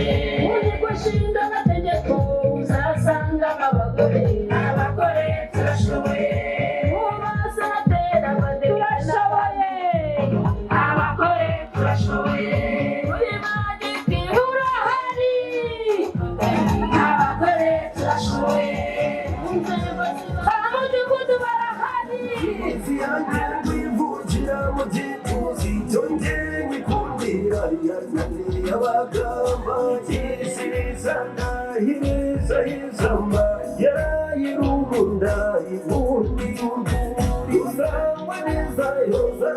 Unyiko shinga amategeko uzasanga abagore turashoboye turashoboye abagore turashoboye muri magiki urahari abagore turashoboye abamudugudu barahari Ziyagera kwivugira mu gituzi cyongeye nyikundira yananiye abagamba gisizana hiriza hizamba yarayirubunda ibundi urwuri uzangwa neza yoza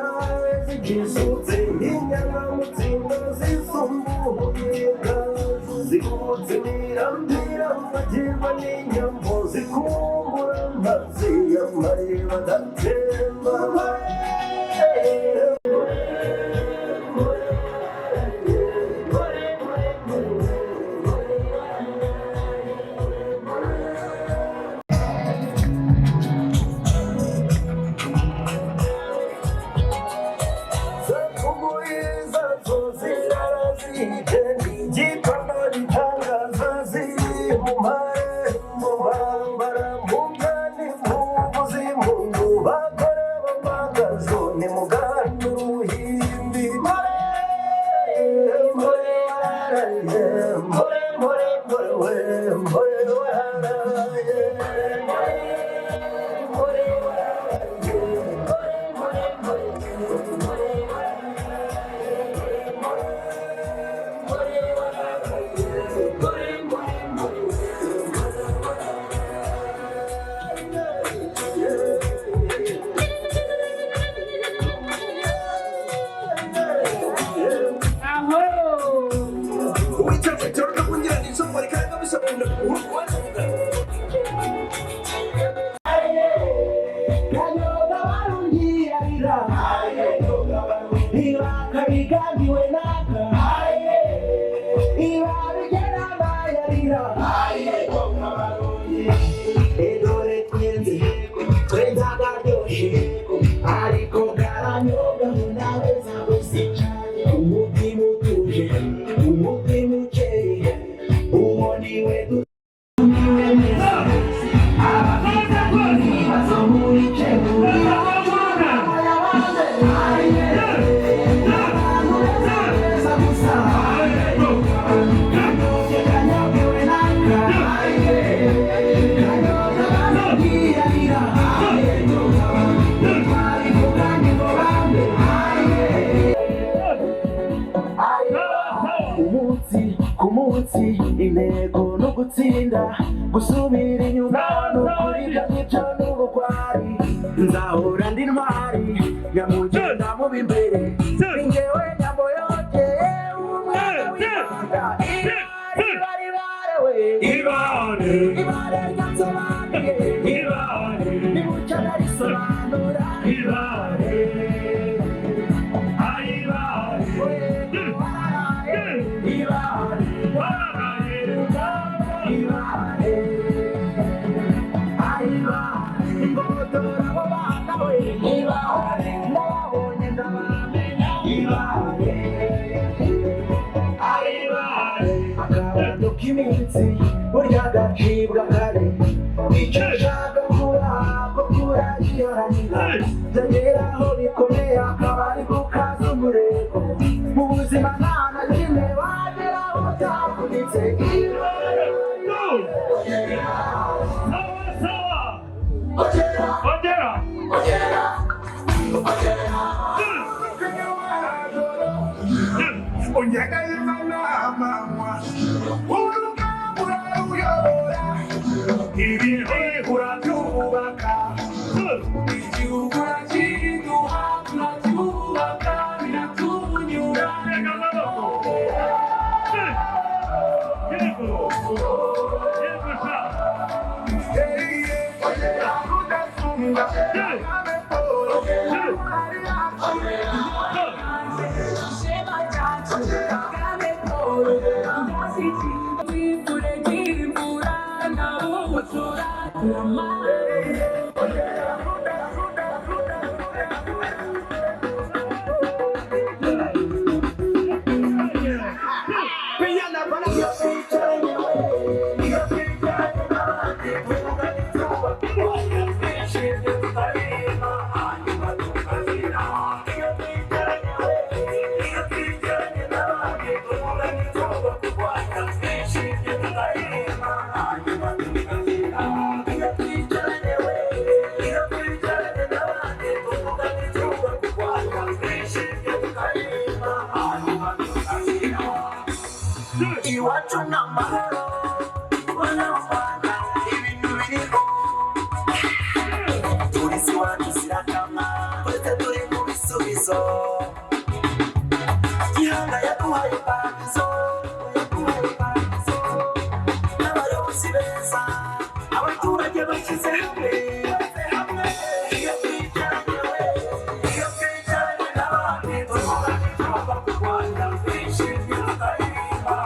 zigisutse inyama mutima zisumbuye zikutse nirambira magirwa n'inyambo zikumbura mazi y'amareba adatemba intego no gutsinda gusubira inyuma n'ukuri byica n'ubugwari nzahora ndi ntwari nyamugenda mu b'imbere ningewe nyambo yongeye umwana w'ibanga ibare ibare ryansobanuye ibare nimucyo narisobanura ibare iminsi burya gacibwa kare icyo ushaka kuba ko kuragiharanira byageraho bikomeye akaba ari gukaza umurego mu buzima nta na kimwe wageraho utavunitse iwacu ni amahoro abanyarwanda ibintu biriho turizi iwacu zirakama twese turi mu bisubizo gihanga yaduhaye paradizo n'abayobozi beza abaturage bashyize hamwe iyo twicaranye n'abandi tuvuga n'ijambo ku Rwanda twishimye tukaririmba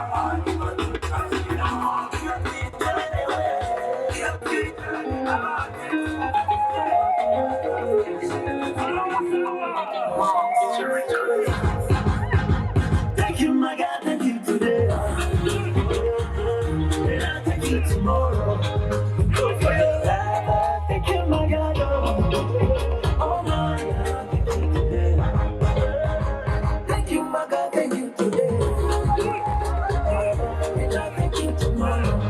iyo twicaranye n'abandi Thank you, my God, thank you today. And I'll thank you tomorrow. For your life, thank you, my God. Oh, my God, thank you today. Thank you, my God, thank you today. And I'll thank you tomorrow.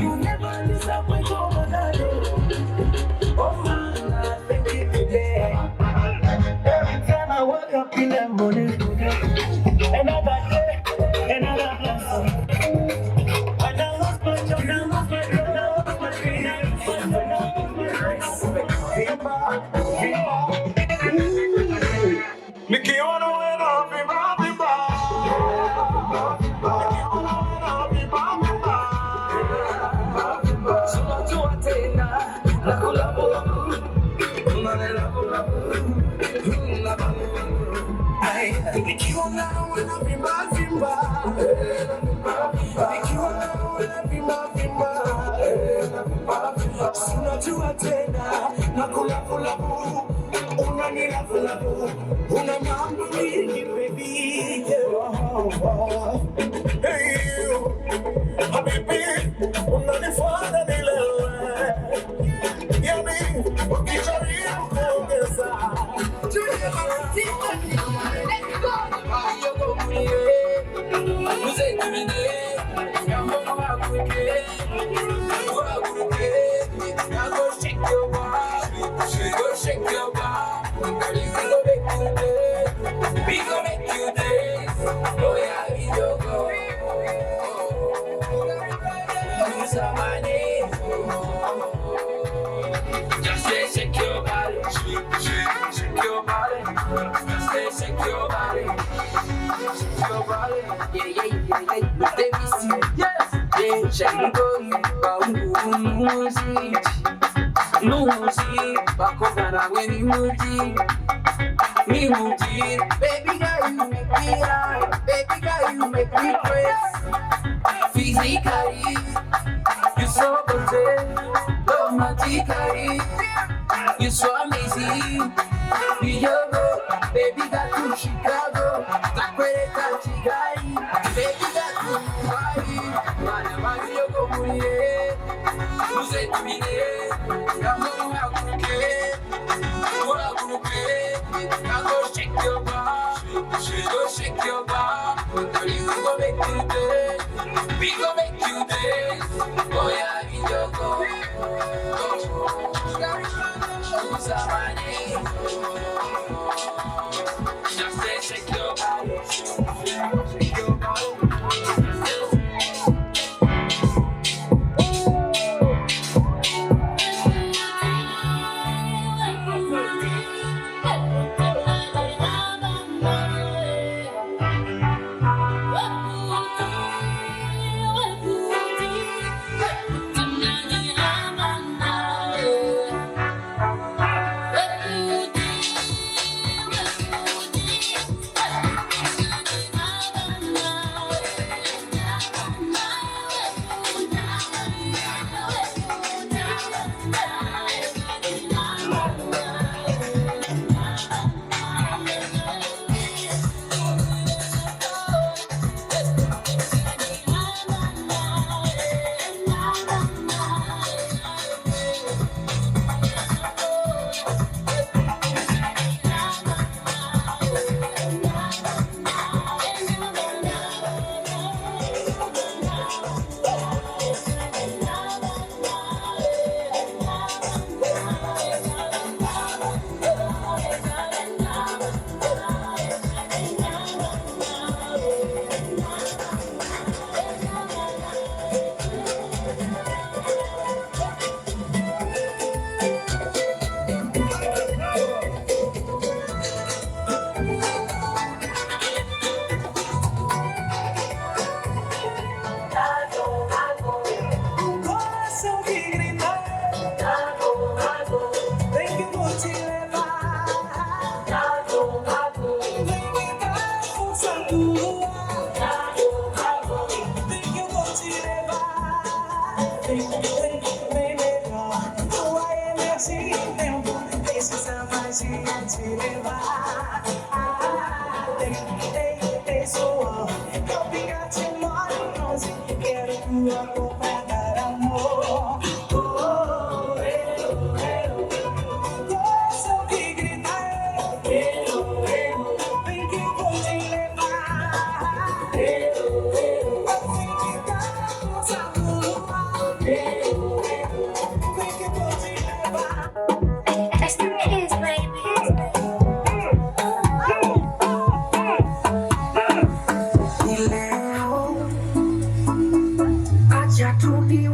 You never disappoint, oh, my God. Oh, my God, thank you today. Every time I wake up in the morning, another day, another blessing. When I lost my job, I lost my job, I lost my dream, I lost my Nikiona wena viva viva, nikiona wena viva viva. Tunajua tena la kula kula, tunanela kula kula. Nikiona wena viva viva, nikiona wena viva viva. Tunajua tena la kula kula. Unanila kula kula. Una mambo mingi baby. Hey you, habibi, unanifanya nilewe. Yani, ukijaribu kuongeza. Shake your body, we gon' make you dance. Oh yeah, we go go. Use our money. Just say shake your body, shake your body. Just say shake your body, shake your body. Yeah. Let me see. Yes. Yeah, shake your body. Music, bakogana we ni muji, baby girl you make me high, baby girl you make me crazy. Physically, you so good, romantically, you so amazing. You go, baby got to Chicago, takweleka Kigali, baby got to Dubai, mana yo go muye, uze tumine. Shake your body, shake your body. We gon' make you dance, we gon' make you dance. Oh yeah, we go go. Who's our name? Just say shake your body, shake your body. esse tempo, precisa mais de te levar. Ei, sou eu ficar te longe, quero tua roupa dar amor. Sou que grita, vem que eu vou te levar. Vem que dá força no ar. Vem que eu vou te levar.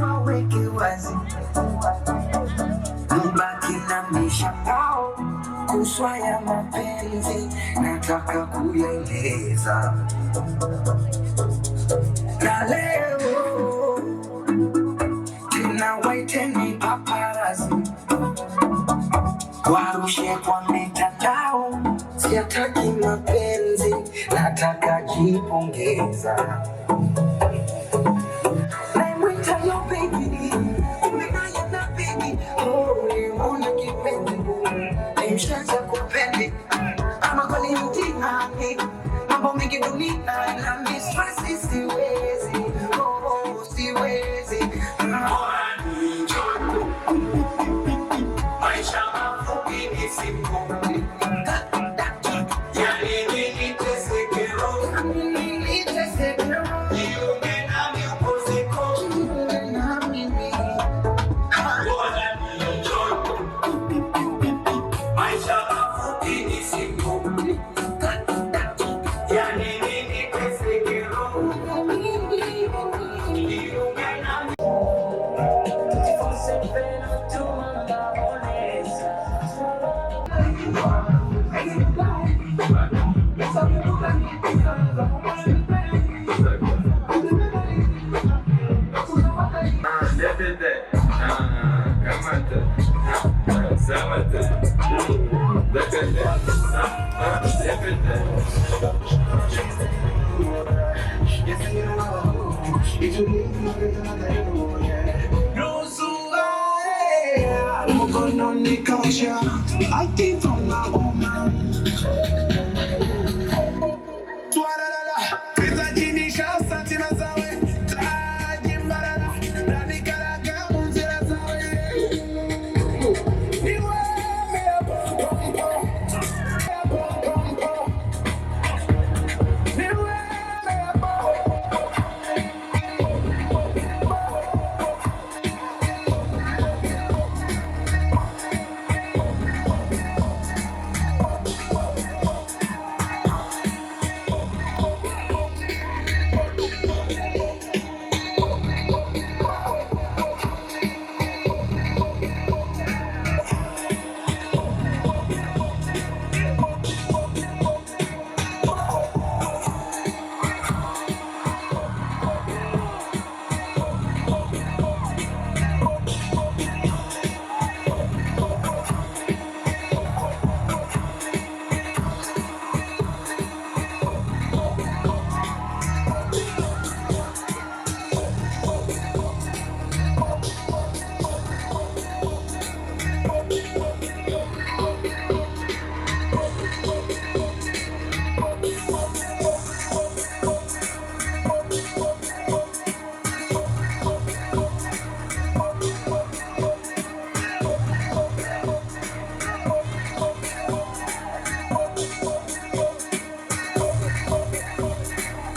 Waweke wazi, mbaki na mishangao kuswa ya mapenzi, nataka kuyaeleza na leo tena, waiteni paparazi warushe kwa mitandao, siataki mapenzi, nataka jipongeza. Hello baby, umenaya na baby, mbona kipenzi, nimeshaanza kupendi, ama kweli mtihani, mambo mengi dunia na mistress, siwezi, siwezi. Maisha mafupi ni siku, yani niteseke roho. I came from now on.